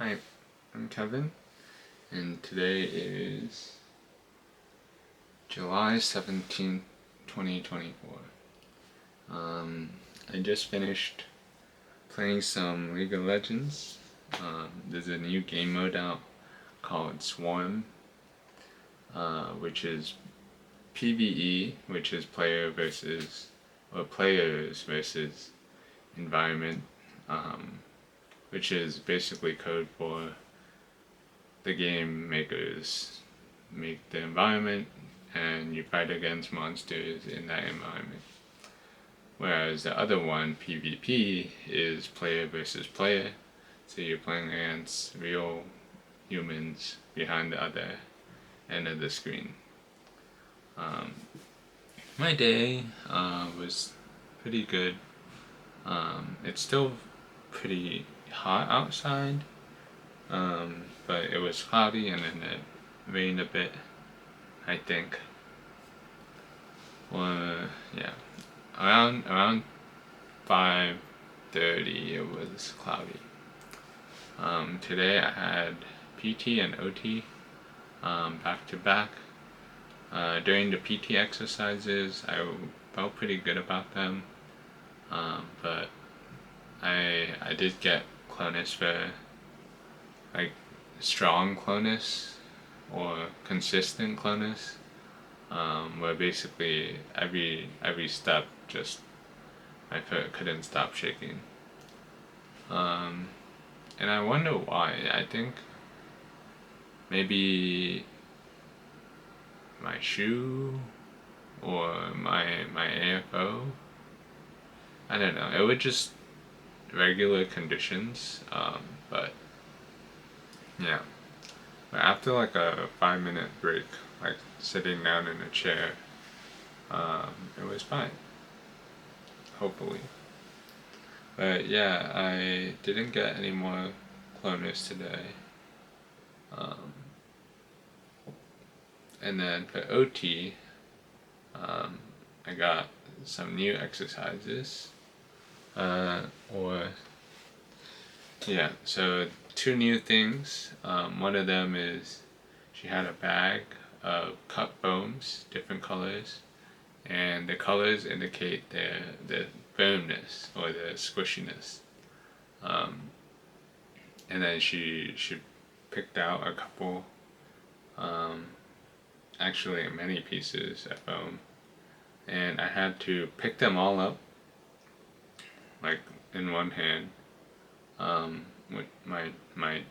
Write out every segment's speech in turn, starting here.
Hi, I'm Kevin, and today is July 17th, 2024. I just finished playing some League of Legends. There's a new game mode out called Swarm, which is PvE, which is players versus environment, which is basically code for the game makers make the environment and you fight against monsters in that environment. Whereas the other one, PvP, is player versus player, so you're playing against real humans behind the other end of the screen. My day was pretty good. It's still pretty hot outside, but it was cloudy and then it rained a bit, I think. Well, yeah, around 5:30 it was cloudy. Today I had PT and OT back to back. During the PT exercises, I felt pretty good about them, but I did get clonus for like strong clonus or consistent clonus, where basically every step just my foot couldn't stop shaking. And I wonder why. I think maybe my shoe or my AFO. I don't know. It was just regular conditions, but yeah. But after like a 5-minute break, like sitting down in a chair, it was fine. Hopefully. But yeah, I didn't get any more clonus today. And then for OT, I got some new exercises. So 2 new things. One of them is she had a bag of cut foams, different colors, and the colors indicate the firmness or the squishiness. And then she picked out a couple, actually many pieces of foam, and I had to pick them all up, like in one hand, with my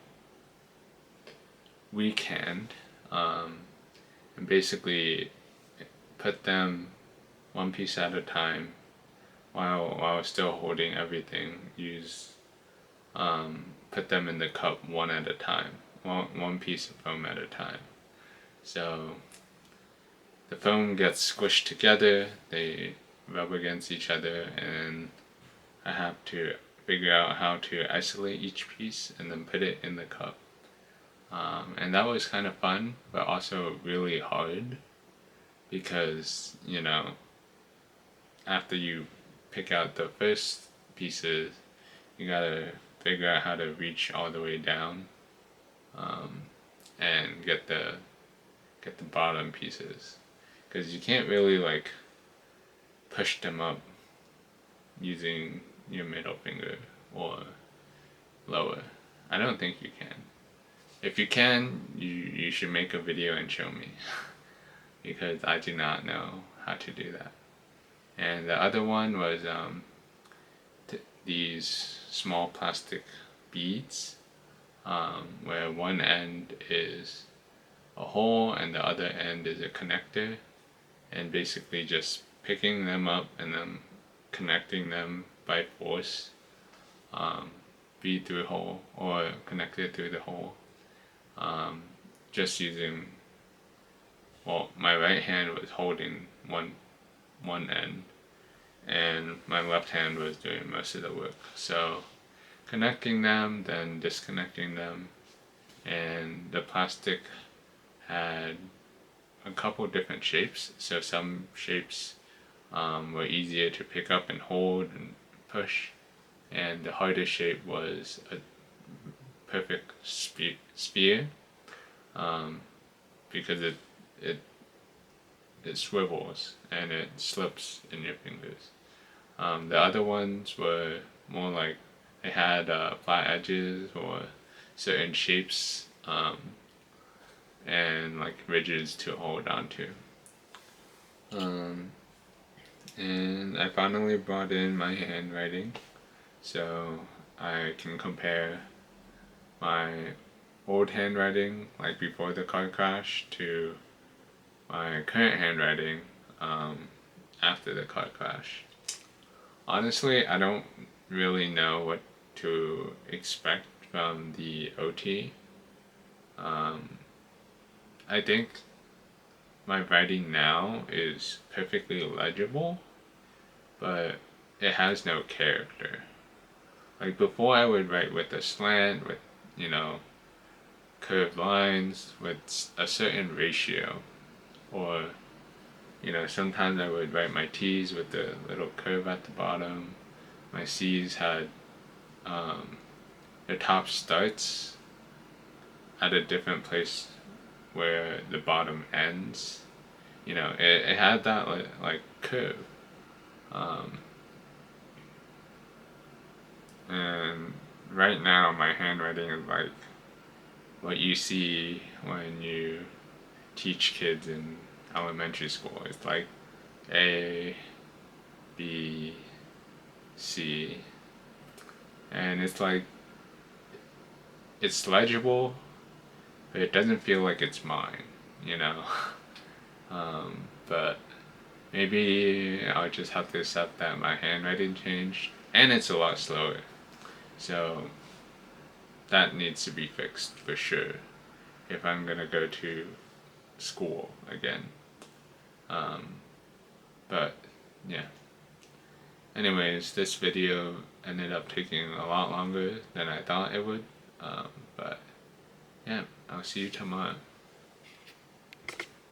weak hand, and basically put them one piece at a time while still holding everything. Put them in the cup one at a time, one piece of foam at a time. So the foam gets squished together, they rub against each other, and I have to figure out how to isolate each piece and then put it in the cup. And that was kind of fun, but also really hard because, after you pick out the first pieces, you gotta figure out how to reach all the way down, and get the bottom pieces, because you can't really like push them up using your middle finger or lower. I don't think you can. If you can, you should make a video and show me because I do not know how to do that. And the other one was these small plastic beads, where one end is a hole and the other end is a connector, and basically just picking them up and then connecting them by force, bead through a hole or connected through the hole, just using, my right hand was holding one end and my left hand was doing most of the work. So connecting them, then disconnecting them, and the plastic had a couple different shapes. So some shapes were easier to pick up and hold and push, and the hardest shape was a perfect sphere, because it swivels and it slips in your fingers. The other ones were more like they had flat edges or certain shapes, and like ridges to hold onto. And I finally brought in my handwriting so I can compare my old handwriting, like before the car crash, to my current handwriting after the car crash. Honestly, I don't really know what to expect from the OT. I think my writing now is perfectly legible, but it has no character. Like before, I would write with a slant, with, you know, curved lines, with a certain ratio. Or, you know, sometimes I would write my T's with the little curve at the bottom. My C's had the top starts at a different place where the bottom ends. You know, it had that like curve. And right now my handwriting is like what you see when you teach kids in elementary school. It's like A, B, C, and it's like it's legible, but it doesn't feel like it's mine, you know. But maybe I'll just have to accept that my handwriting changed, and it's a lot slower. So that needs to be fixed for sure if I'm gonna go to school again. But yeah. Anyways, this video ended up taking a lot longer than I thought it would. But yeah, I'll see you tomorrow.